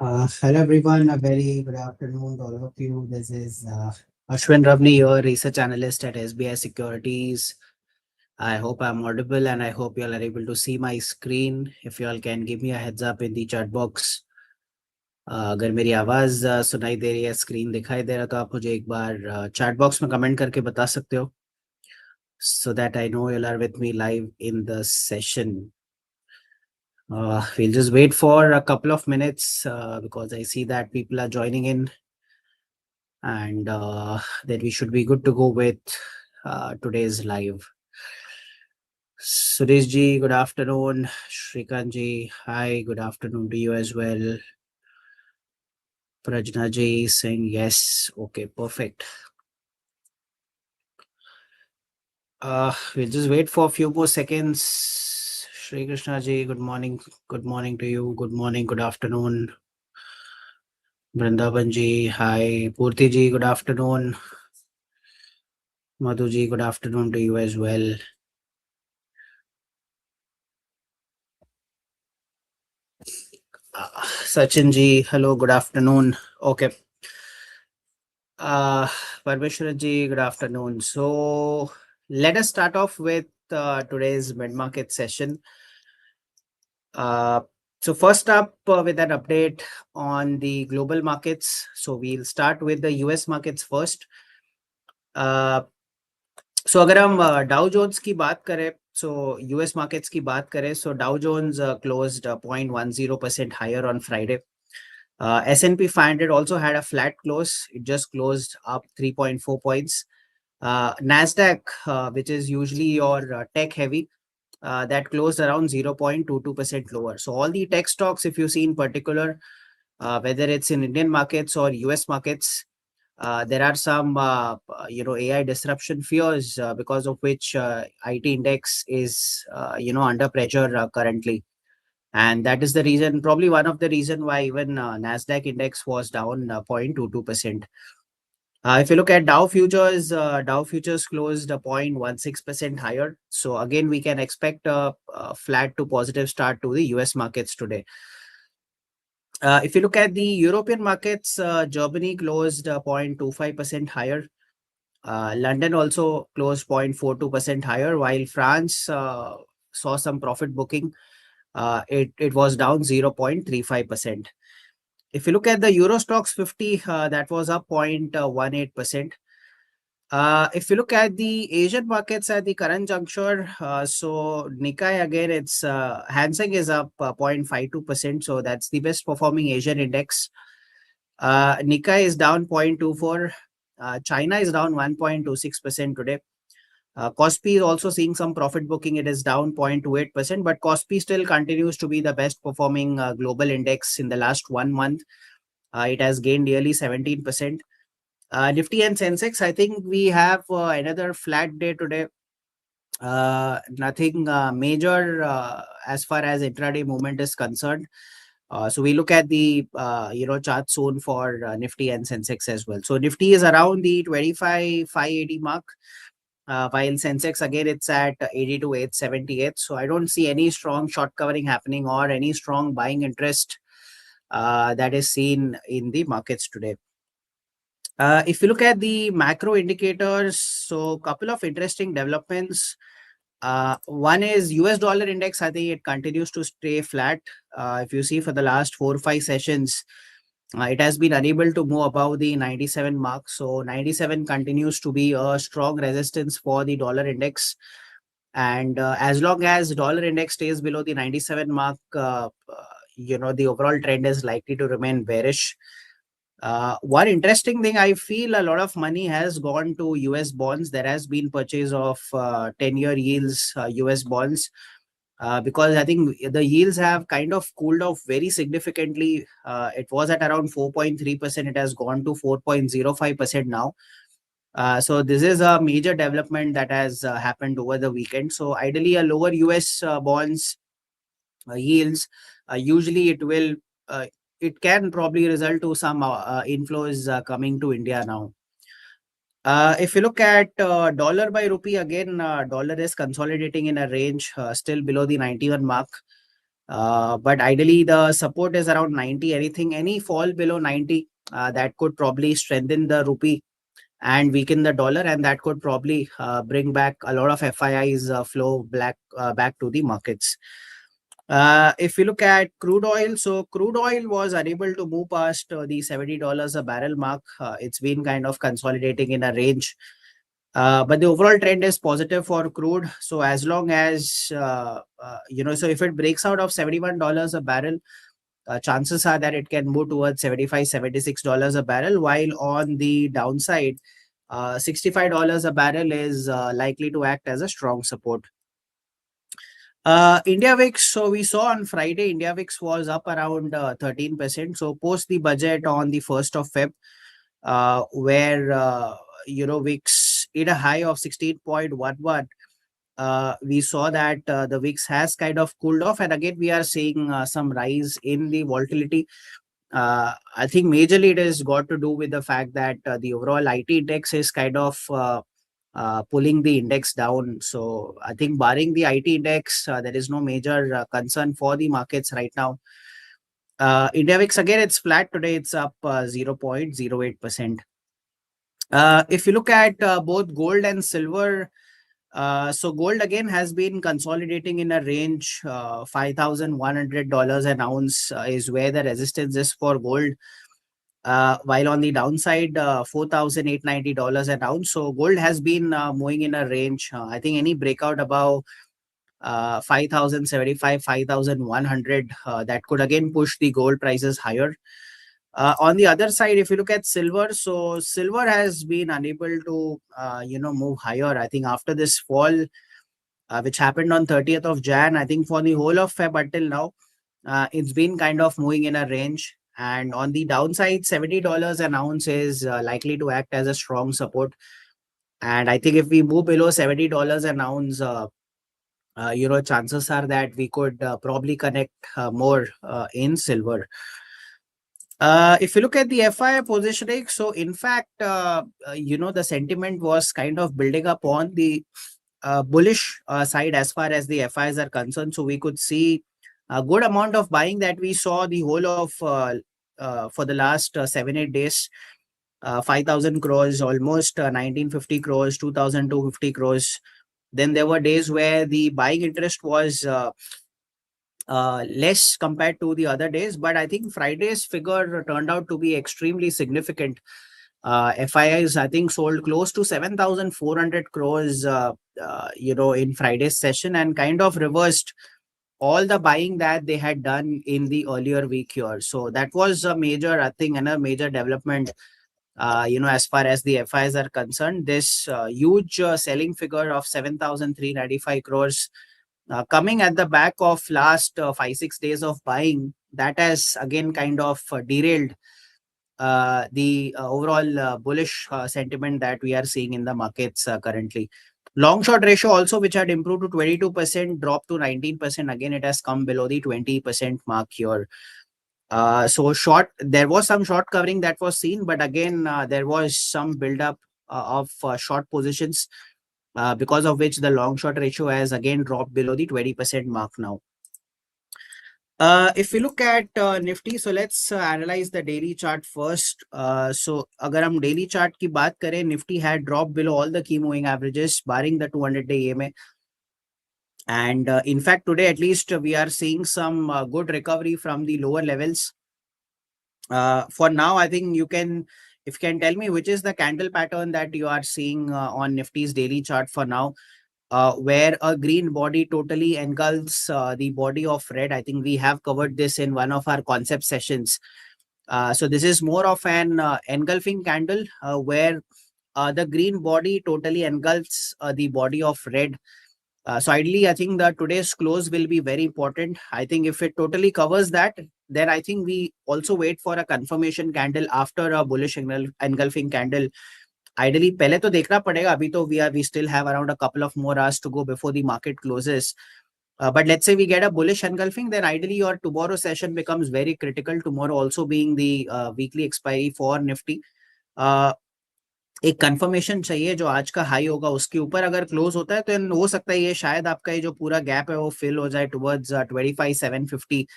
Hello everyone, a very good afternoon to all of you. This is Ashwin Ramani, your research analyst at SBI Securities. I hope I'm audible and I hope you all are able to see my screen. If you all can give me a heads up in the chat box. अगर मेरी आवाज सुनाई दे रही है, screen दिखाई दे रहा, तो आप मुझे एक बार चैट बॉक्स में कमेंट करके बता सकते हो, so that I know you all are with me live in the session. We'll just wait for a couple of minutes because I see that people are joining in, and then we should be good to go with today's live. Suresh ji, good afternoon. Shrikant ji, hi, good afternoon to you as well. Prajna ji saying yes. Okay, perfect. We'll just wait for a few more seconds. Shri Krishna ji, good morning. Good morning to you. Good morning, good afternoon. Vrindavan ji, hi. Purti ji, good afternoon. Madhu ji, good afternoon to you as well. Sachin ji, hello, good afternoon. Okay. Parmeshwar ji, good afternoon. So let us start off with today's mid-market session. So first up with an update on the global markets. So we'll start with the US markets first. So अगर हम Dow Jones की बात करें, so US markets की बात करें, so Dow Jones closed 0.10% higher on Friday. S&P 500 also had a flat close. It just closed up 3.4 points. Nasdaq, which is usually your tech heavy, that closed around 0.22% lower. So all the tech stocks, if you see in particular, whether it's in Indian markets or US markets, there are some AI disruption fears because of which IT index is under pressure currently. And that is the reason, probably one of the reason why even Nasdaq index was down 0.22%. If you look at Dow futures closed 0.16% higher. So again, we can expect a flat to positive start to the US markets today. If you look at the European markets, Germany closed 0.25% higher. London also closed 0.42% higher, while France saw some profit booking. It was down 0.35%. If you look at the Eurostox 50, that was up 0.18%. If you look at the Asian markets at the current juncture, so Nikkei again, it's Hang Seng is up 0.52%. So that's the best performing Asian index. Nikkei is down 0.24. China is down 1.26% today. Kospi is also seeing some profit booking. It is down 0.28%, but Kospi still continues to be the best performing global index in the last 1 month. It has gained nearly 17%. Nifty and Sensex, I think we have another flat day today. Nothing major as far as intraday movement is concerned. So we look at the chart soon for Nifty and Sensex as well. So Nifty is around the 25,580 mark. While Sensex again it's at 82,878. So I don't see any strong short covering happening or any strong buying interest that is seen in the markets today. If you look at the macro indicators, so a couple of interesting developments. One is US dollar index. I think it continues to stay flat. If you see for the last 4 or 5 sessions, it has been unable to move above the 97 mark. So 97 continues to be a strong resistance for the dollar index. And as long as dollar index stays below the 97 mark, the overall trend is likely to remain bearish. One interesting thing, I feel a lot of money has gone to US bonds. There has been purchase of 10-year yields, US bonds. Because I think the yields have kind of cooled off very significantly. It was at around 4.3%. It has gone to 4.05% now. So this is a major development that has happened over the weekend. So ideally, a lower US bonds yields, usually it can probably result to some inflows coming to India now. If you look at dollar by rupee, again, dollar is consolidating in a range still below the 91 mark. But ideally, the support is around 90. Any fall below 90, that could probably strengthen the rupee and weaken the dollar, and that could probably bring back a lot of FIIs flow back to the markets. If we look at crude oil, so crude oil was unable to move past the $70 a barrel mark. It's been kind of consolidating in a range. But the overall trend is positive for crude. So as long as, so if it breaks out of $71 a barrel, chances are that it can move towards $75, $76 a barrel, while on the downside, $65 a barrel is likely to act as a strong support. India VIX, so we saw on Friday, India VIX was up around 13%. So post the budget on the 1st of Feb, where, VIX hit a high of 16.11. We saw that the VIX has kind of cooled off, and again, we are seeing some rise in the volatility. I think majorly it has got to do with the fact that the overall IT index is kind of pulling the index down. So I think barring the IT index, there is no major concern for the markets right now. India VIX, again, it's flat today. It's up 0.08%. If you look at both gold and silver, so gold again has been consolidating in a range. $5,100 an ounce is where the resistance is for gold. While on the downside, $4,890 an ounce. So gold has been moving in a range. I think any breakout above 5,075, 5,100, that could again push the gold prices higher. On the other side, if you look at silver, so silver has been unable to, move higher. I think after this fall, which happened on 30th of Jan, I think for the whole of Feb until now, it's been kind of moving in a range. And on the downside, $70 an ounce is likely to act as a strong support. And I think if we move below $70 an ounce, chances are that we could probably connect more in silver. If you look at the FI positioning, so in fact, the sentiment was kind of building up on the bullish side as far as the FIs are concerned. So we could see a good amount of buying that we saw the whole of for the last 7-8 days. 5,000 crores, almost 1,950 crores, 2,250 crores. Then there were days where the buying interest was less compared to the other days, but I think Friday's figure turned out to be extremely significant. FIIs, I think, sold close to 7,400 crores, in Friday's session, and kind of reversed all the buying that they had done in the earlier week here. So that was a major, I think, another major development, as far as the FIs are concerned. This huge selling figure of 7,395 crores coming at the back of last 5-6 days of buying, that has again kind of derailed the overall bullish sentiment that we are seeing in the markets currently. Long short ratio also, which had improved to 22%, dropped to 19%. Again, it has come below the 20% mark here. So short, there was some short covering that was seen, but again, there was some buildup of short positions, because of which the long short ratio has again dropped below the 20% mark now. If we look at Nifty, so let's analyze the daily chart first. So अगर हम daily chart की बात करें, Nifty had dropped below all the key moving averages, barring the 200-day EMA. And in fact, today at least we are seeing some good recovery from the lower levels. For now, I think if you can tell me which is the candle pattern that you are seeing on Nifty's daily chart for now, where a green body totally engulfs the body of red. I think we have covered this in one of our concept sessions. So this is more of an engulfing candle where the green body totally engulfs the body of red. So ideally, I think that today's close will be very important. I think if it totally covers that, then I think we also wait for a confirmation candle after a bullish engulfing candle. Ideally, पहले तो देखना पड़ेगा. अभी तो we still have around a couple of more hours to go before the market closes. But let's say we get a bullish engulfing, then ideally your tomorrow session becomes very critical. Tomorrow also being the weekly expiry for Nifty. एक confirmation चाहिए जो आज का high होगा उसके ऊपर अगर close होता है तो हो सकता है ये शायद आपका ये जो पूरा गैप है वो फिल हो जाए towards 25,750.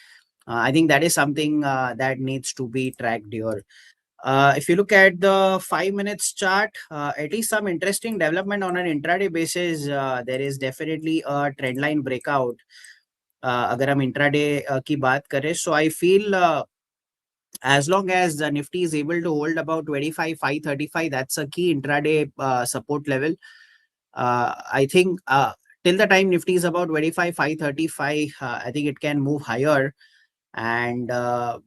I think that is something that needs to be tracked here. If you look at the 5 minutes chart, at least some interesting development on an intraday basis. There is definitely a trend line breakout. अगर हम intraday की बात करें, so I feel as long as the Nifty is able to hold about 25,535, that's a key intraday support level. I think till the time Nifty is about 25,535, I think it can move higher. And I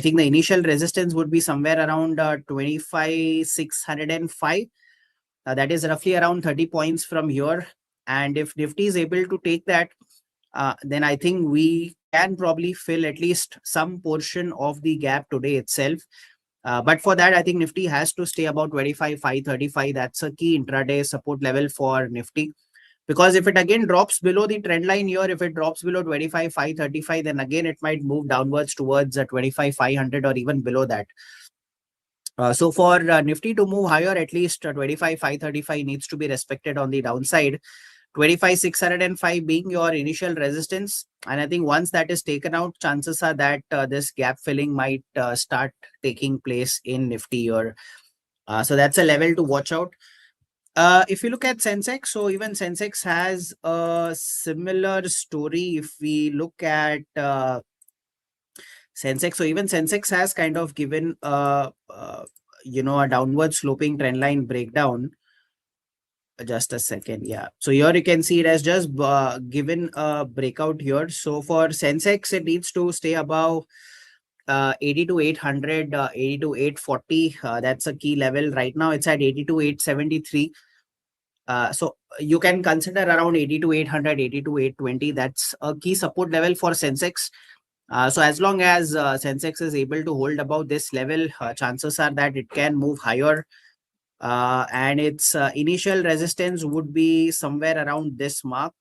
think the initial resistance would be somewhere around 25,605. That is roughly around 30 points from here. And if Nifty is able to take that, then I think we can probably fill at least some portion of the gap today itself. But for that, I think Nifty has to stay about 25,535. That's a key intraday support level for Nifty. Because if it again drops below the trend line here, if it drops below 25,535, then again it might move downwards towards 25,500 or even below that. So for Nifty to move higher, at least 25,535 needs to be respected on the downside. 25,605 being your initial resistance. And I think once that is taken out, chances are that this gap filling might start taking place in Nifty here. So that's a level to watch out. If you look at Sensex, so even Sensex has a similar story. If we look at Sensex, so even Sensex has kind of given a downward sloping trend line breakdown. Just a second, yeah. So here you can see it has just given a breakout here. So for Sensex, it needs to stay above 82,800, 82,840. That's a key level. Right now, it's at 82,873. So you can consider around 82,800, 82,820. That's a key support level for Sensex. So as long as Sensex is able to hold above this level, chances are that it can move higher. And its initial resistance would be somewhere around this mark.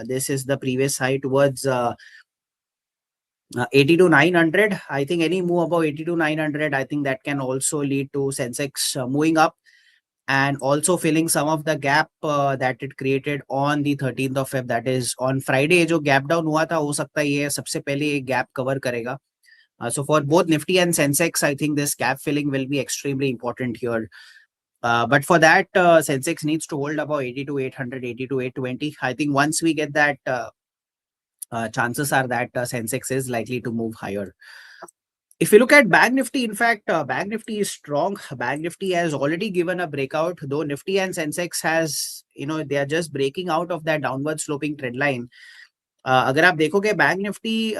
This is the previous high towards 82,900. I think any move above 82,900, I think that can also lead to Sensex moving up and also filling some of the gap that it created on the 13th of Feb. That is on Friday. जो gap down हुआ था हो सकता है ये सबसे पहले ये gap cover करेगा. So for both Nifty and Sensex, I think this gap filling will be extremely important here. But for that, Sensex needs to hold about 82,800, 82,820. I think once we get that, chances are that Sensex is likely to move higher. If you look at Bank Nifty, in fact, Bank Nifty is strong. Bank Nifty has already given a breakout, though Nifty and Sensex has, they are just breaking out of that downward sloping trend line. अगर आप देखोगे Bank Nifty,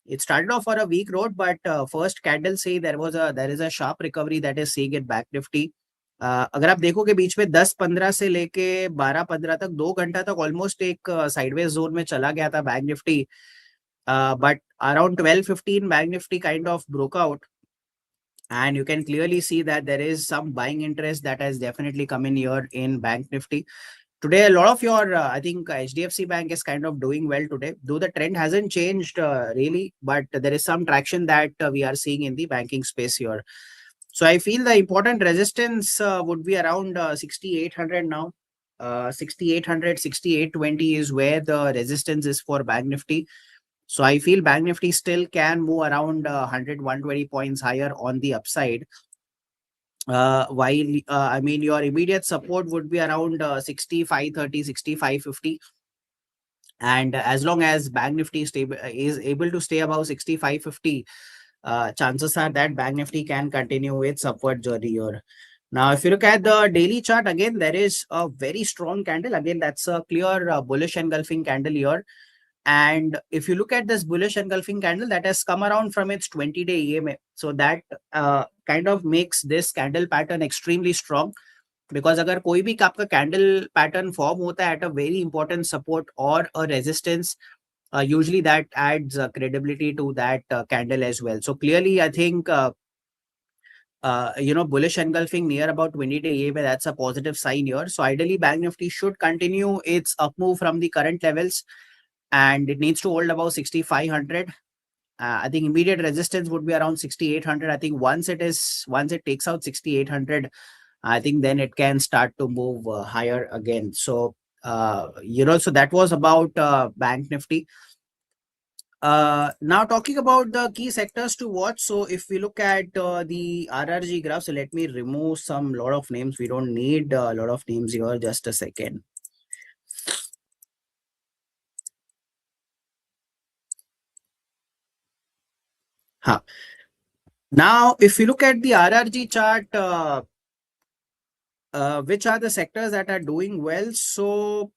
it started off for a weak road, but first candle say there is a sharp recovery that is seeing it Bank Nifty. अगर आप देखोगे बीच में 10-15 से लेके 12-15 तक 2 घंटा तक ऑलमोस्ट एक साइडवेज जोन में चला गया था bank Nifty. But around 12:15, Bank Nifty kind of broke out. And you can clearly see that there is some buying interest that has definitely come in here in Bank Nifty. Today, a lot of your, I think HDFC Bank is kind of doing well today, though the trend hasn't changed really, but there is some traction that we are seeing in the banking space here. So I feel the important resistance would be around 6,800 now. 6,800, 6,820 is where the resistance is for Bank Nifty. So I feel Bank Nifty still can move around 100, 120 points higher on the upside. While I mean your immediate support would be around 6530, 6550. And as long as Bank Nifty is able to stay above 6550, chances are that Bank Nifty can continue its upward journey here. Now, if you look at the daily chart, again, there is a very strong candle. Again, that's a clear bullish engulfing candle here. And if you look at this bullish engulfing candle that has come around from its 20-day EMA, so that kind of makes this candle pattern extremely strong. Because अगर कोई भी आपका candle pattern form होता है at a very important support or a resistance, usually that adds credibility to that candle as well. So clearly, I think bullish engulfing near about 20-day EMA, that's a positive sign here. So ideally, Bank Nifty should continue its up move from the current levels, and it needs to hold above 6,500. I think immediate resistance would be around 6,800. I think once it takes out 6,800, I think then it can start to move higher again. So, so that was about Bank Nifty. Now talking about the key sectors to watch. So if we look at the RRG graph, so let me remove some lot of names. We don't need a lot of names here. Just a second. Huh. Now, if you look at the RRG chart, which are the sectors that are doing well? So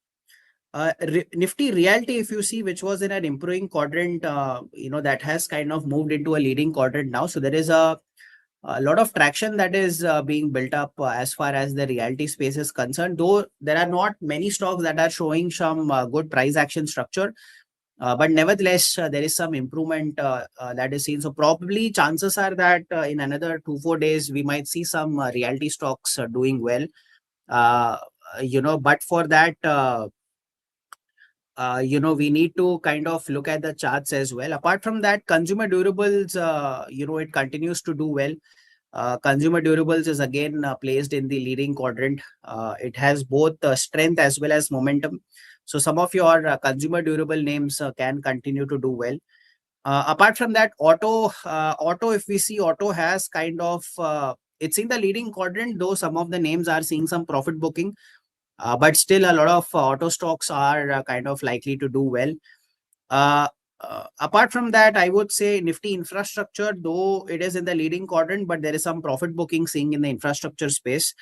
Nifty Realty, if you see, which was in an improving quadrant, that has kind of moved into a leading quadrant now. So there is a lot of traction that is being built up as far as the realty space is concerned, though there are not many stocks that are showing some good price action structure. But nevertheless, there is some improvement that is seen. So probably chances are that in another 2-4 days, we might see some realty stocks doing well. Uh, but for that, we need to kind of look at the charts as well. Apart from that, consumer durables, it continues to do well. Consumer durables is again placed in the leading quadrant. It has both strength as well as momentum. So some of your consumer durable names can continue to do well. Apart from that, auto, if we see, auto has kind of, it's in the leading quadrant, though some of the names are seeing some profit booking. But still a lot of auto stocks are kind of likely to do well. Apart from that, I would say Nifty infrastructure, though it is in the leading quadrant, but there is some profit booking seeing in the infrastructure space.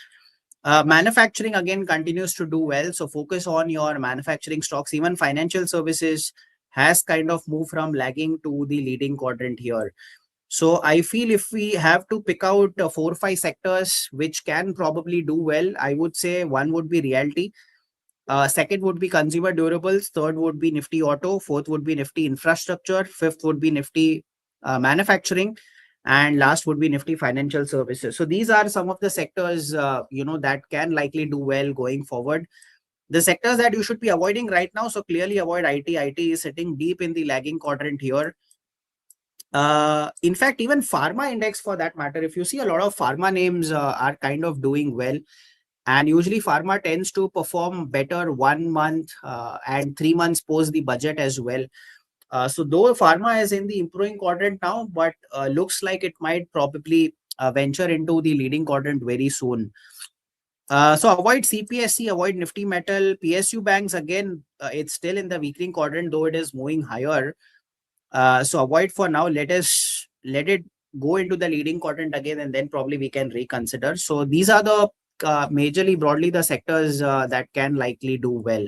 Manufacturing again continues to do well. So focus on your manufacturing stocks. Even financial services has kind of moved from lagging to the leading quadrant here. So I feel if we have to pick out 4 or 5 sectors which can probably do well, I would say one would be realty. Second would be consumer durables. Third would be Nifty auto. Fourth would be Nifty infrastructure. Fifth would be Nifty manufacturing. And last would be Nifty financial services. So these are some of the sectors, that can likely do well going forward. The sectors that you should be avoiding right now. So clearly avoid IT. IT is sitting deep in the lagging quadrant here. In fact, even pharma index for that matter, if you see, a lot of pharma names are kind of doing well. And usually pharma tends to perform better 1 month and 3 months post the budget as well. So though pharma is in the improving quadrant now, but looks like it might probably venture into the leading quadrant very soon. So avoid CPSC, avoid Nifty Metal, PSU banks. Again, it's still in the weakening quadrant, though it is moving higher. So avoid for now. Let it go into the leading quadrant again, and then probably we can reconsider. So these are the majorly broadly the sectors that can likely do well.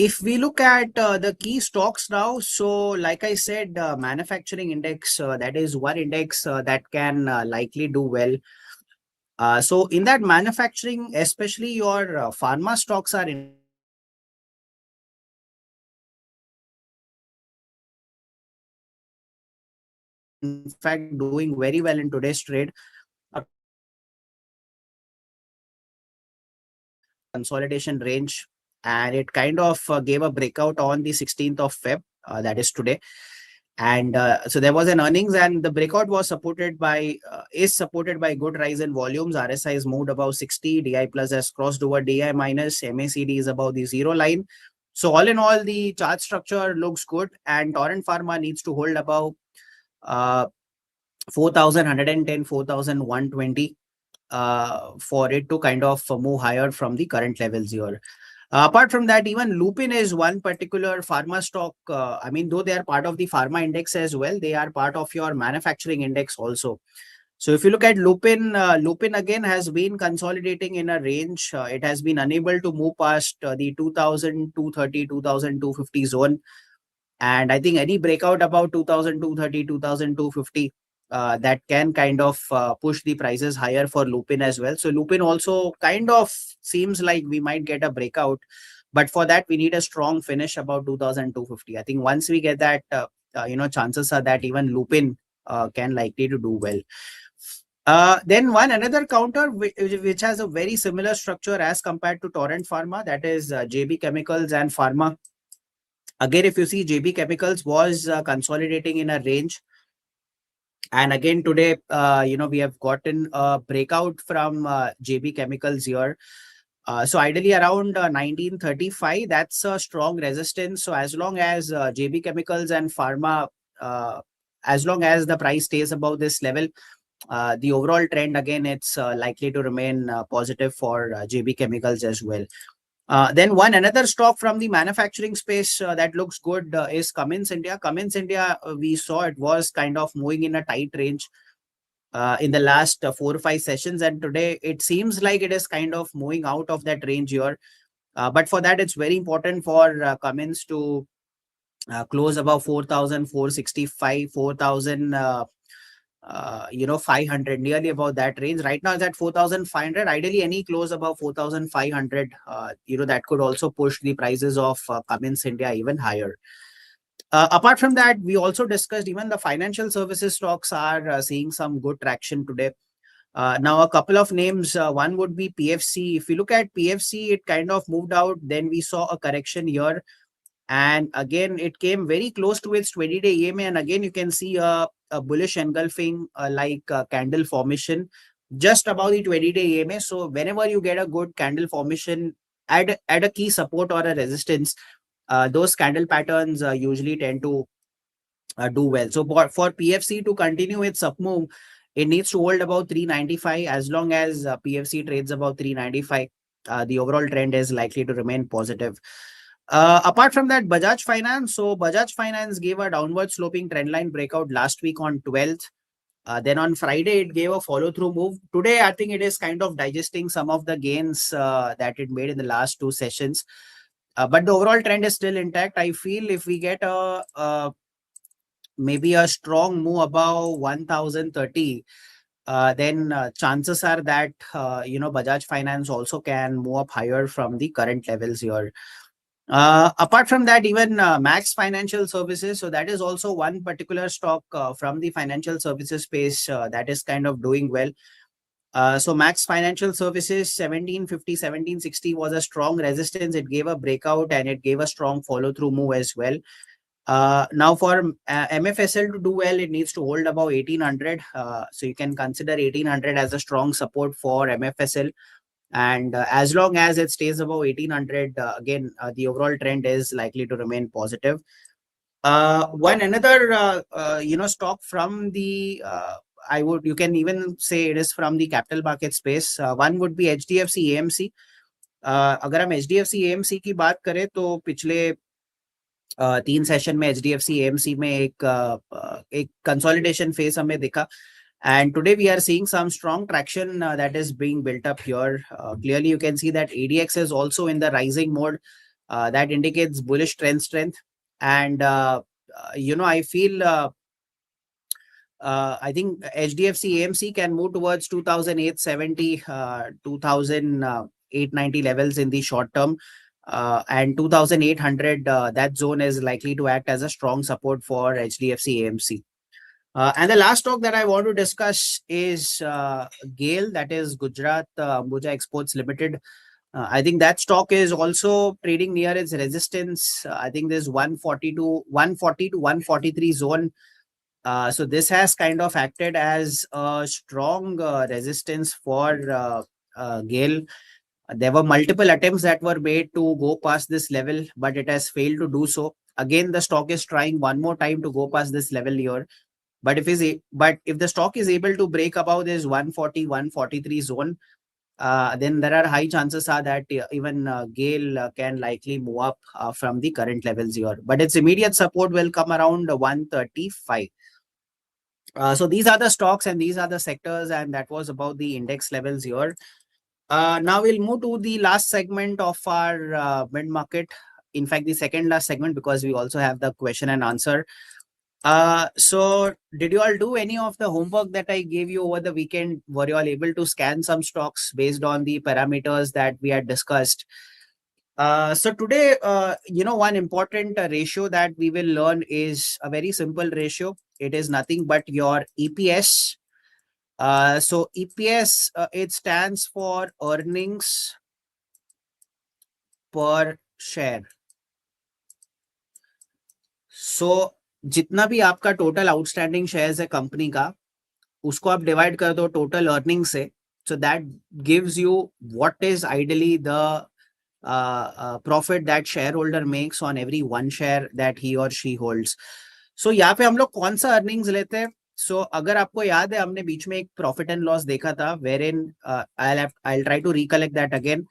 If we look at the key stocks now, so like I said, manufacturing index, that is one index that can likely do well. So in that manufacturing, especially your pharma stocks are in fact doing very well in today's trade. Consolidation range, and it kind of gave a breakout on the 16th of Feb, that is today. And so there was an earnings, and the breakout was supported by is supported by good rise in volumes. RSI is moved above 60, DI plus has crossed over DI minus, MACD is above the zero line. So all in all, the chart structure looks good, and Torrent Pharma needs to hold above 4,110, 4,120 for it to kind of move higher from the current levels here. Apart from that, even Lupin is one particular pharma stock. I mean, though they are part of the pharma index as well, they are part of your manufacturing index also. So if you look at Lupin, Lupin again has been consolidating in a range. It has been unable to move past the 2,230, 2,250 zone. And I think any breakout about 2,230, 2,250, that can kind of push the prices higher for Lupin as well. So Lupin also kind of seems like we might get a breakout, but for that we need a strong finish about 2,250. I think once we get that, chances are that even Lupin can likely to do well. Then another counter which has a very similar structure as compared to Torrent Pharma, that is JB Chemicals and Pharma. Again, if you see, JB Chemicals was consolidating in a range. And again, today, we have gotten a breakout from JB Chemicals here. So ideally around 1935, that's a strong resistance. So as long as JB Chemicals and Pharma, uh, as long as the price stays above this level, the overall trend, again, it's likely to remain positive for JB Chemicals as well. Then one another stock from the manufacturing space that looks good is Cummins India. Cummins India, we saw it was kind of moving in a tight range in the last 4 or 5 sessions, and today it seems like it is kind of moving out of that range here. But for that, it's very important for Cummins to close above 4,465, 4,000. 500, nearly about that range. Right now it's at 4,500. Ideally, any close above 4,500, that could also push the prices of Cummins India even higher. Apart from that, we also discussed even the financial services stocks are seeing some good traction today. Now, a couple of names. One would be PFC. If you look at PFC, it kind of moved out. Then we saw a correction here. And again, it came very close to its 20-day EMA. And again, you can see a bullish engulfing candle formation just above the 20-day EMA. So whenever you get a good candle formation at a key support or a resistance, those candle patterns usually tend to do well. So for PFC to continue its up move, it needs to hold about 395. As long as PFC trades about 395, the overall trend is likely to remain positive. Apart from that, Bajaj Finance. So Bajaj Finance gave a downward sloping trendline breakout last week on 12th. Then on Friday, it gave a follow-through move. Today, I think it is kind of digesting some of the gains that it made in the last 2 sessions. But the overall trend is still intact. I feel if we get maybe a strong move above 1,030, then chances are that Bajaj Finance also can move up higher from the current levels here. Apart from that, even Max Financial Services, so that is also one particular stock from the financial services space that is kind of doing well. So Max Financial Services 1750, 1760 was a strong resistance. It gave a breakout and it gave a strong follow through move as well. Now for MFSL to do well, it needs to hold above 1800. So you can consider 1800 as a strong support for MFSL. And as long as it stays above 1800, again, the overall trend is likely to remain positive. One another, stock from the, you can even say it is from the capital market space. One would be HDFC AMC. अगर हम HDFC AMC की बात करें तो पिछले 3 session में HDFC AMC में एक कंसोलिडेशन फेज हमें दिखा. And today we are seeing some strong traction that is being built up here. Clearly, you can see that ADX is also in the rising mode. That indicates bullish strength. And, I feel, I think HDFC AMC can move towards 2,870, 2,890 levels in the short term. And 2,800, that zone is likely to act as a strong support for HDFC AMC. And the last stock that I want to discuss is GAIL, that is Gujarat Ambuja Exports Limited. I think that stock is also trading near its resistance. I think there's 140 to 143 zone. So this has kind of acted as a strong resistance for GAIL. There were multiple attempts that were made to go past this level, but it has failed to do so. Again, the stock is trying one more time to go past this level here. But if the stock is able to break above this 140, 143 zone, then there are high chances are that even GAIL can likely move up from the current levels here. But its immediate support will come around 135. So these are the stocks and these are the sectors, and that was about the index levels here. Now we'll move to the last segment of our mid market. In fact, the second last segment, because we also have the question and answer. So did you all do any of the homework that I gave you over the weekend? Were you all able to scan some stocks based on the parameters that we had discussed? So today, one important ratio that we will learn is a very simple ratio. It is nothing but your EPS. So EPS, it stands for earnings per share. सो जितना भी आपका total outstanding shares है company का, उसको आप divide कर दो total earning से. So that gives you what is ideally the profit that shareholder makes on every one share that he or she holds. So यहाँ पे हम लोग कौन सा अर्निंग्स लेते हैं? So अगर आपको याद है, हमने बीच में एक प्रॉफिट एंड लॉस देखा था, wherein I'll try to recollect that again.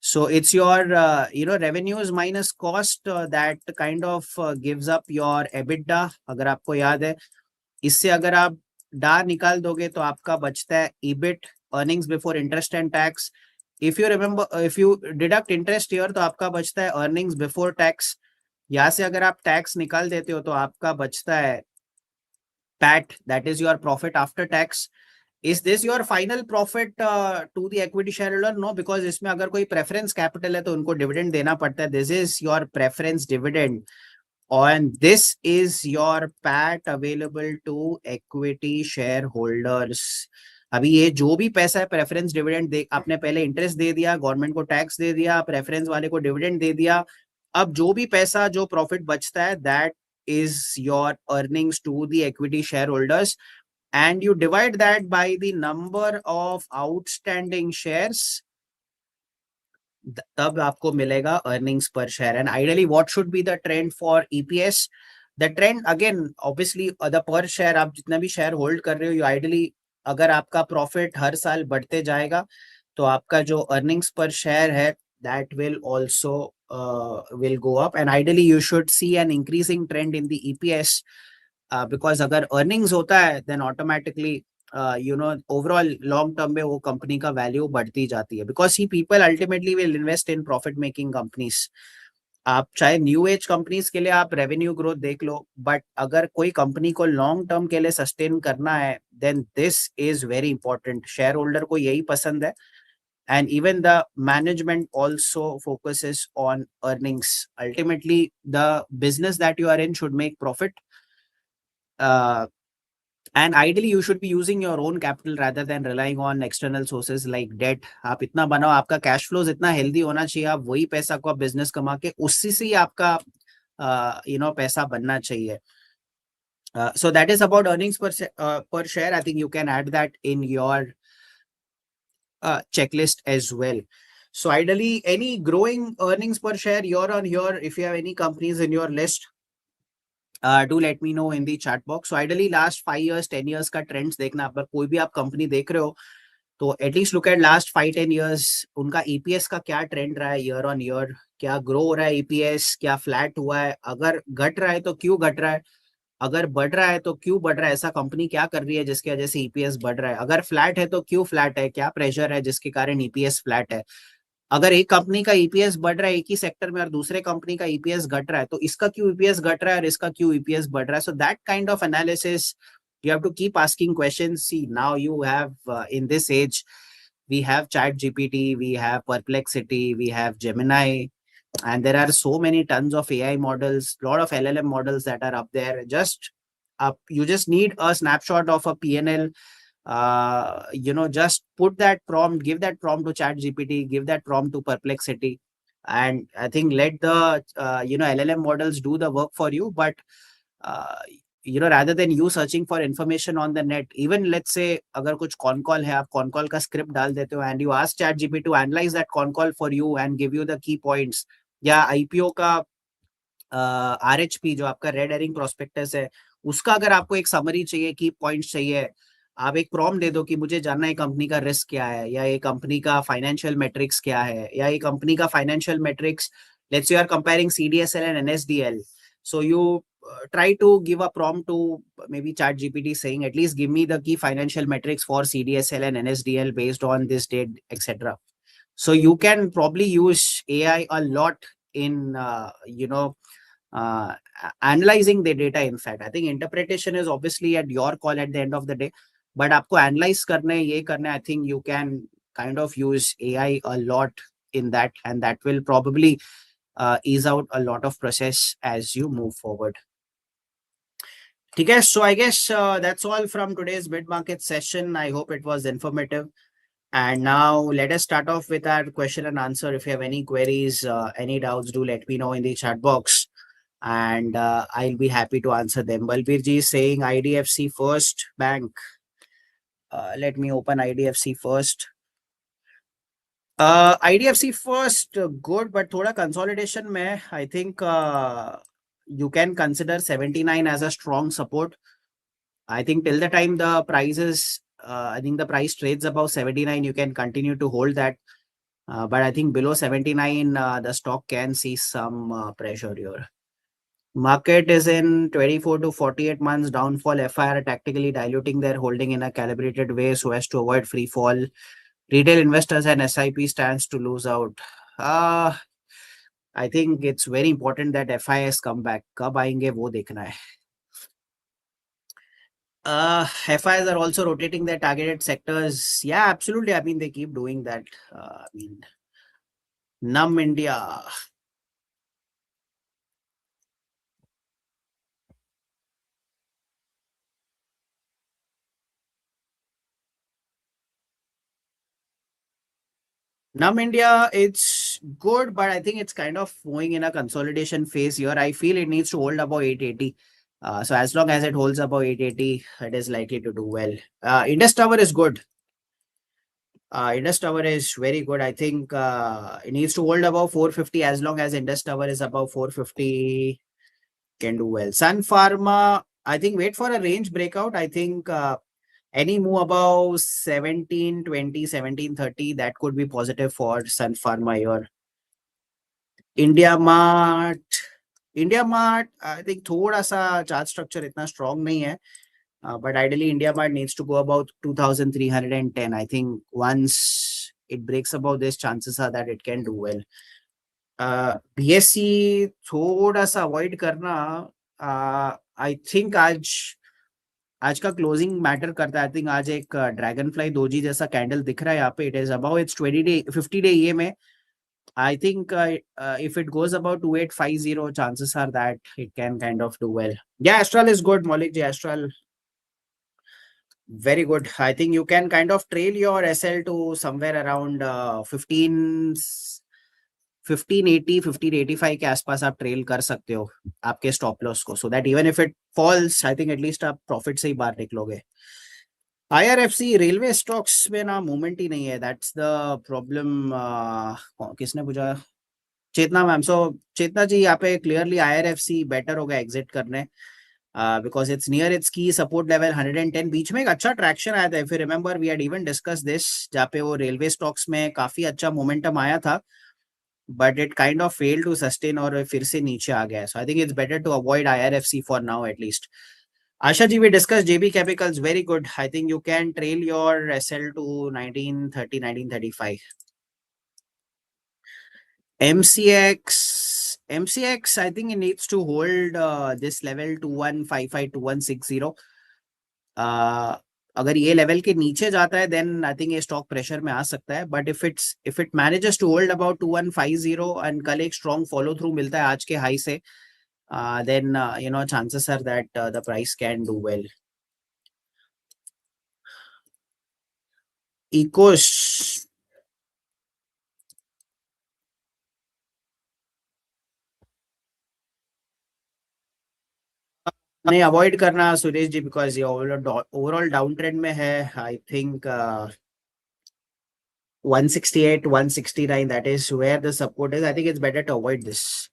So it's your revenues minus cost that kind of gives up your EBITDA. अगर आपको याद है, इससे अगर आप डा निकाल दोगे तो आपका बचता है EBIT, earnings before interest and tax. If you remember, if you deduct interest here, तो आपका बचता है earnings before tax. यहाँ से अगर आप टैक्स निकाल देते हो तो आपका बचता है PAT, that is your profit after tax. Is this your final profit to the equity shareholder? No, because इसमें अगर कोई preference capital है तो उनको dividend देना पड़ता है. This is your preference dividend, and this is your PAT available to equity shareholders. अभी ये जो भी पैसा है प्रेफरेंस डिविडेंड दे, आपने पहले इंटरेस्ट दे दिया, गवर्नमेंट को टैक्स दे दिया, प्रेफरेंस वाले को डिविडेंड दे दिया. अब जो भी पैसा, जो प्रॉफिट बचता है, that is your earnings to the equity shareholders, and you divide that by the number of outstanding shares. तब आपको मिलेगा earnings per share. And ideally what should be the trend for EPS? The trend again obviously the per share, आप जितना भी share hold कर रहे हो, you ideally अगर आपका प्रॉफिट हर साल बढ़ते जाएगा तो आपका जो अर्निंग्स पर शेयर है that will also will go up, and ideally you should see an increasing trend in the EPS, because अगर earnings होता है then automatically overall long term में वो कंपनी का वैल्यू बढ़ती जाती है, because see people ultimately will invest in profit making companies. आप चाहे न्यू एज कंपनीज के लिए आप रेवेन्यू ग्रोथ देख लो, बट अगर कोई कंपनी को लॉन्ग टर्म के लिए सस्टेन करना है then this is very important. Shareholder को यही पसंद है, and even the management also focuses on earnings. Ultimately the business that you are in should make profit, and ideally you should be using your own capital rather than relying on external sources like debt. आप इतना बनाओ, आपका cash flows इतना healthy होना चाहिए, आप वही पैसा को आप बिजनेस कमा के उसी से ही आपका पैसा बनना चाहिए. So that is about earnings per share. I think you can add that in your checklist as well. So ideally any growing earnings per share year on year, if you have any companies in your list, do let me know in the chat box. So ideally last 5 years 10 years का trends देखना, अगर कोई भी आप company देख रहे हो तो at least look at last 5-10 years, उनका EPS का क्या ट्रेंड रहा है year on year, क्या ग्रो हो रहा है EPS, क्या फ्लैट हुआ है, अगर घट रहा है तो क्यों घट रहा है, अगर बढ़ रहा है तो क्यों बढ़ रहा है, ऐसा कंपनी क्या कर रही है जिसकी वजह से ईपीएस बढ़ रहा है, अगर फ्लैट है तो क्यों फ्लैट है, क्या प्रेशर है जिसके कारण ईपीएस फ्लैट है, अगर एक कंपनी का ईपीएस बढ़ रहा है एक ही सेक्टर में और दूसरे कंपनी का ईपीएस घट रहा है तो इसका क्यों ईपीएस घट रहा है और इसका क्यों ईपीएस बढ़ रहा है. So that kind of analysis you have to keep asking questions. See, now you have in this age we have chat gpt, we have perplexity, we have Gemini, and there are so many tons of AI models, lot of LLM models that are up there. Just you just need a snapshot of a PNL. Just put that prompt, give that prompt to chat gpt, give that prompt to perplexity, and I think let the LLM models do the work for you. But rather than you searching for information on the net, even let's say अगर कुछ con call है, आप con call का script डाल देते हो and you ask ChatGPT to analyze that con call for you and give you the key points, या IPO का आरएचपी जो आपका रेड हेरिंग प्रोस्पेक्टस है उसका अगर आपको एक समरी चाहिए, की पॉइंट्स चाहिए, आप एक प्रॉम्प्ट दे दो कि मुझे जानना है कंपनी का रिस्क क्या है, या ये कंपनी का फाइनेंशियल मेट्रिक्स क्या है, या ये कंपनी का financial metrics, let's you are comparing CDSL and NSDL. So you try to give a prompt to maybe chat gpt saying at least give me the key financial metrics for CDSL and NSDL based on this date, etc. So you can probably use AI a lot in analyzing the data. In fact, I think interpretation is obviously at your call at the end of the day, but आपको analyze करना है, ये करना है, I think you can kind of use AI a lot in that, and that will probably ease out a lot of process as you move forward. Okay, so I guess that's all from today's mid-market session. I hope it was informative. And now let us start off with our question and answer. If you have any queries, any doubts, do let me know in the chat box. and I'll be happy to answer them. Balbir ji is saying IDFC First Bank. Let me open IDFC First. IDFC First, good, but thoda consolidation mein, I think you can consider 79 as a strong support. I think till the time the prices, I think the price trades above 79, you can continue to hold that. But I think below 79, the stock can see some pressure here. Market is in 24 to 48 months downfall. FIR tactically diluting their holding in a calibrated way so as to avoid free fall. Retail investors and SIP stands to lose out. Uh, I think it's very important that FIS come back. कब आएंगे वो देखना है. FIs are also rotating their targeted sectors. Yeah, absolutely. I mean, they keep doing that. I mean, Num India. Num India, it's good, but I think it's kind of going in a consolidation phase here. I feel it needs to hold above 880. So as long as it holds above 880, it is likely to do well. Indus Tower is good. Indus Tower is very good. I think it needs to hold above 450. As long as Indus Tower is above 450, can do well. Sun Pharma, I think wait for a range breakout. I think any move above 1720, 1730, that could be positive for Sun Pharma here. India Mart, I think थोड़ा सा chart structure इतना strong नहीं है. But ideally, India Mart needs to go about 2,310. I think once it breaks above this, chances are that it can do well. BSC थोड़ा सा avoid करना. I think आज का क्लोजिंग मैटर करता है. आई थिंक आज एक ड्रैगन फ्लाई दोजी जैसा कैंडल दिख रहा है यहाँ पे. It is about it's 50 day ये में. I think if it goes about 2850, chances are that it can kind of do well. Yeah, Astral is good, Maulik ji. Astral, very good. I think you can kind of trail your SL to somewhere around 1580, 1585 के आसपास आप trail कर सकते हो आपके stop loss को. So that even if it falls, I think at least आप profit से ही बाहर निकलोगे. IRFC रेलवे स्टॉक्स में ना मूवमेंट ही नहीं है. That's the problem. किसने पूछा? चेतना मैम. सो चेतना जी यहाँ पे क्लियरली IRFC बेटर होगा एग्जिट करने because it's near its key support level 110. बीच में एक अच्छा ट्रैक्शन आया था. If you remember we had even discuss this, जहाँ पे वो रेलवे स्टॉक्स में काफी अच्छा मोमेंटम आया था, but it kind of fail to sustain और फिर से नीचे आ गया. So I think it's better to avoid IRFC for now at least. Asha ji, we discussed JB Chemicals, very good. I think you can trail your SL to 1930, 1935. MCX, I think it needs to hold this level 2155, 2160. अगर ये level के नीचे जाता है then I think ये stock pressure में आ सकता है. But if it manages to hold about 2150 and कल एक स्ट्रॉन्ग फॉलो थ्रू मिलता है आज के हाई से, then chances are that the price can do well. Ecos, नहीं अवॉइड करना सुरेश जी, बिकॉज ये ओवरऑल डाउन ट्रेंड में है. I think 168, 169, that is where the support is. I think it's better to avoid this.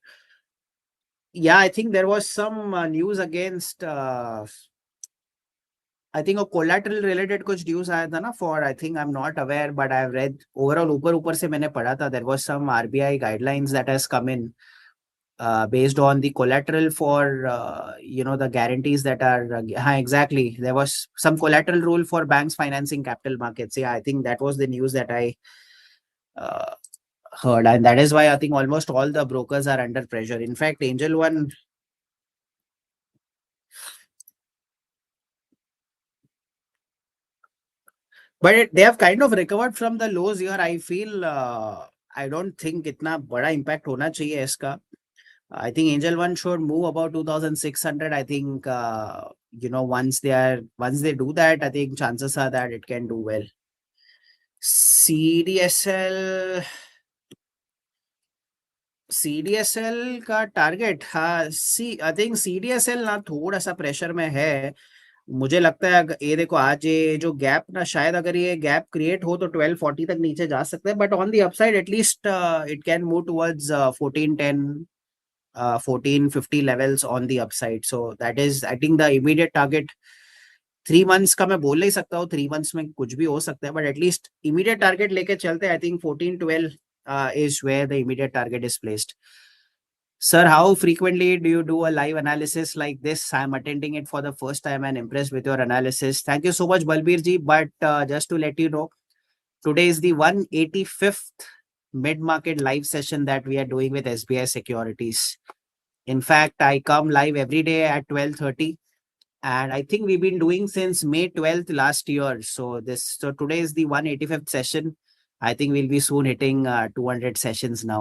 Yeah, I think there was some news against I think a collateral related कुछ news आया था ना for, I think I'm not aware but I've read overall ऊपर से मैंने पढ़ा था there was some RBI guidelines that has come in based on the collateral for the guarantees that are exactly, there was some collateral rule for banks financing capital markets. Yeah, I think that was the news that I heard, and that is why I think almost all the brokers are under pressure. In fact, Angel One, but they have kind of recovered from the lows here. I feel I don't think इतना बड़ा impact होना चाहिए इसका. I think Angel One should move about 2600. I think once they do that, I think chances are that it can do well. CDSL, CDSL का target, हाँ सी I think CDSL ना थोड़ा सा प्रेशर में है। मुझे लगता है ये देखो, आज ये जो गैप ना, शायद अगर ये गैप क्रिएट हो तो 1240 तक नीचे जा सकते हैं, but on the upside at least it can move towards 1410 1450 levels on the upside. So that is, I think, the immediate target. 3 months का मैं बोल नहीं सकता हूँ, 3 months में कुछ भी हो सकता है, बट एटलीस्ट इमीडिएट टारगेट लेके चलते हैं। I think 1412 is where the immediate target is placed. Sir, how frequently do you do a live analysis like this? I'm attending it for the first time and impressed with your analysis. Thank you so much, Balbir ji. But just to let you know, today is the 185th mid-market live session that we are doing with SBI Securities. In fact, I come live every day at 12:30, and I think we've been doing since May 12th last year. So today is the 185th session. I think we'll be soon hitting 200 sessions now.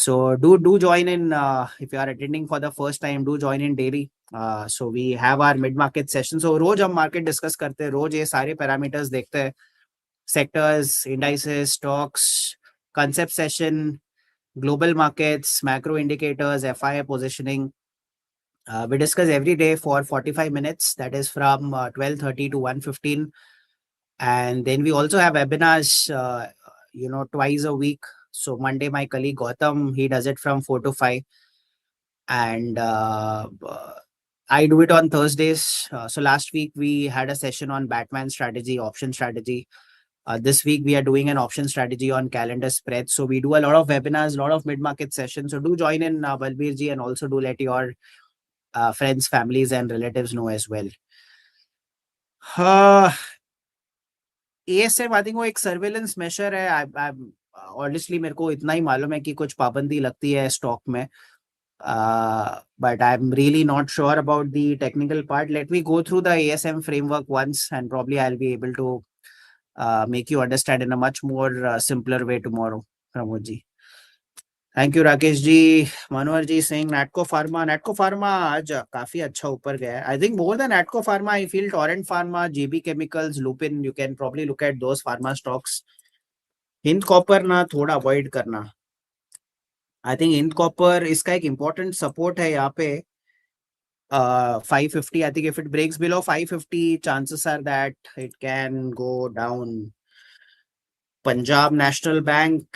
So do join in if you are attending for the first time. Do join in daily. So we have our mid market session. So रोज हम market discuss करते हैं, रोज ये सारे parameters देखते हैं, sectors, indices, stocks, concept session, global markets, macro indicators, FII positioning. We discuss every day for 45 minutes. That is from 12:30 to 1:15. And then we also have webinars, twice a week. So Monday, my colleague Gautam, he does it from 4 to 5. And I do it on Thursdays. So last week we had a session on Batman strategy, option strategy. This week we are doing an option strategy on calendar spread. So we do a lot of webinars, a lot of mid-market sessions. So do join in, Balbir ji, and also do let your friends, families, and relatives know as well. ASM, I think वो एक surveillance major है। Honestly मेरे को इतना ही मालूम है कि कुछ पाबंदी लगती है स्टॉक में, but I'm really not sure about the technical part. Let me go through the ASM framework once, and probably I'll be able to make you understand in a much more simpler way tomorrow. Pramod ji, thank you. Rakesh ji, Manohar ji Singh, Natco Pharma आज काफी अच्छा ऊपर गया है। I think more than Natco Pharma, I feel Torrent Pharma, JB Chemicals, Lupin, you can probably look at those pharma stocks. Hind Copper ना थोड़ा avoid करना। I think Hind copper, इसका एक इम्पोर्टेंट सपोर्ट है यहाँ पे 550. I think if it breaks below 550, chances are that it can go down. Punjab National Bank.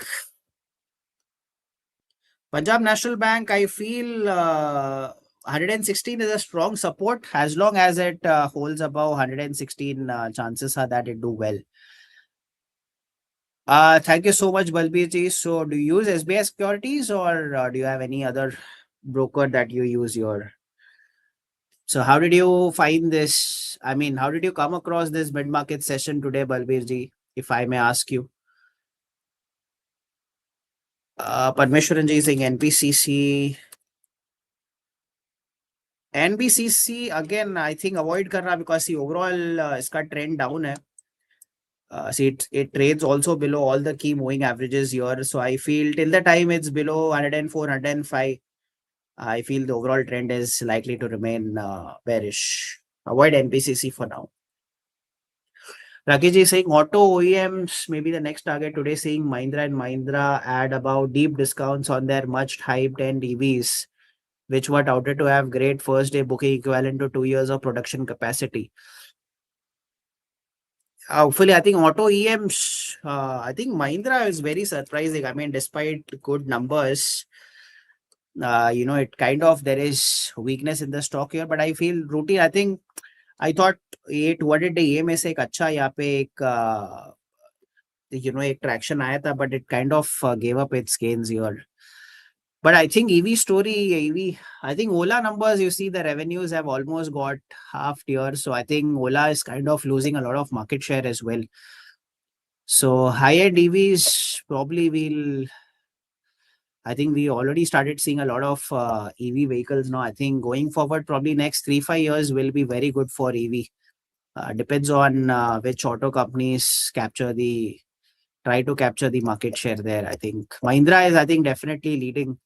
I feel 116 is a strong support. As long as it holds above 116, chances are that it do well. Thank you so much, Balbir ji. So do you use SBI Securities, or do you have any other broker that you use your? So how did you find this? I mean, how did you come across this mid-market session today, Balbir ji, if I may ask you? Parmeshwaran ji saying NBCC. NBCC, again, I think avoid karna because the overall iska trend down hai. See, it trades also below all the key moving averages here. So I feel till the time it's below 104, 105, I feel the overall trend is likely to remain bearish. Avoid NBCC for now. Rakesh ji saying auto OEMs may be the next target today, saying Mahindra and Mahindra add about deep discounts on their much hyped end EVs, which were touted to have great first day booking equivalent to 2 years of production capacity. Hopefully, I think auto EMs, I think Mahindra is very surprising. I mean, despite good numbers, it kind of, there is weakness in the stock here, but I feel routine. I thought ये 200 day में से एक अच्छा यहाँ पे एक traction आया था, but it kind of gave up its gains here. But I think EV story, I think Ola numbers, you see the revenues have almost got half year. So I think Ola is kind of losing a lot of market share as well. So high-end EVs probably I think we already started seeing a lot of EV vehicles now. I think going forward, probably next 3-5 years will be very good for EV. Depends on which auto companies try to capture the market share there. I think Mahindra is, definitely leading.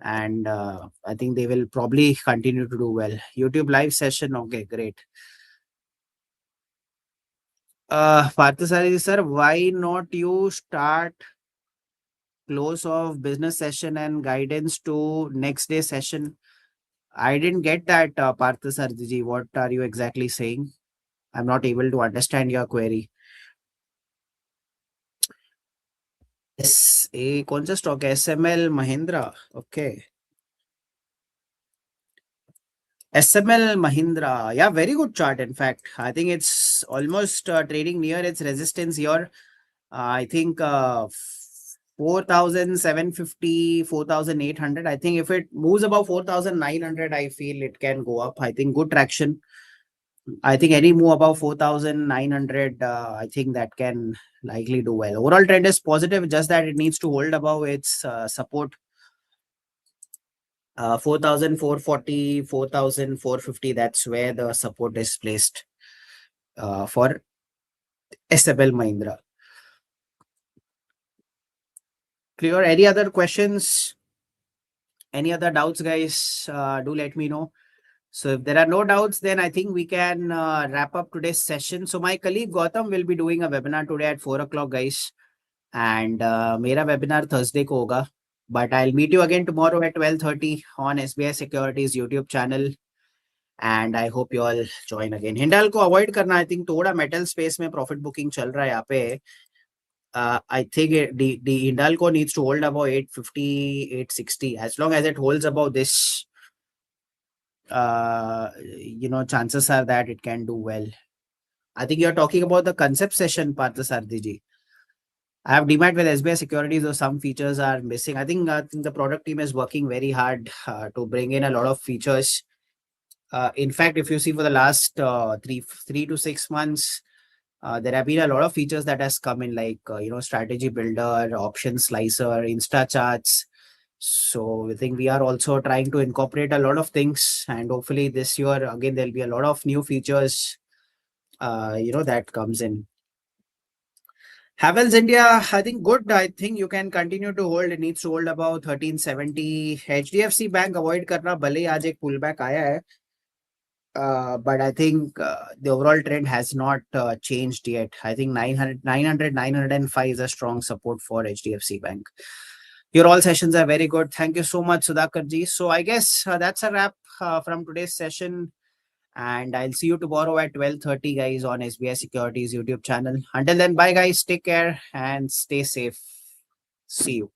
And I think they will probably continue to do well. YouTube live session, okay, great. Parthasari sir, why not you start close of business session and guidance to next day session. I didn't get that, Parthasarthiji. What are you exactly saying? I'm not able to understand your query. Yes, कौन सा stock है? SML Mahindra. Okay. SML Mahindra. Yeah, very good chart. In fact, I think it's almost trading near its resistance here. I think 4,750, 4,800. I think if it moves above 4,900, I feel it can go up. I think good traction. I think any move above 4,900, I think that can likely do well. Overall trend is positive, just that it needs to hold above its support 4,440, 4,450. That's where the support is placed for SML Mahindra. Clear? Any other questions? Any other doubts, guys? Do let me know. So if there are no doubts, then I think we can wrap up today's session. So my colleague Gautam will be doing a webinar today at 4 o'clock, guys. And mera webinar Thursday ko hoga. But I'll meet you again tomorrow at 12:30 on SBI Securities YouTube channel. And I hope you all join again. Hindal को avoid करना. I think थोड़ा metal space में profit booking चल रहा है यहाँ पे. I think the Hindalco needs to hold above 850, 860. As long as it holds above this, chances are that it can do well. I think you're talking about the concept session, Parthasarthiji. I have demat with SBI Securities, though some features are missing. I think the product team is working very hard to bring in a lot of features. In fact, if you see for the last 3 to 6 months, there have been a lot of features that has come in, like strategy builder, option slicer, insta charts. So I think we are also trying to incorporate a lot of things, and hopefully this year again there'll be a lot of new features that comes in. Havels India, I think good. I think you can continue to hold. It needs to hold about 1370. HDFC Bank avoid करना, भले ही आज एक pullback आया है. But I think the overall trend has not changed yet. I think 900, 905 is a strong support for HDFC Bank. Your all sessions are very good. Thank you so much, Sudhakar ji. So I guess that's a wrap from today's session. And I'll see you tomorrow at 12:30, guys, on SBI Securities YouTube channel. Until then, bye, guys. Take care and stay safe. See you.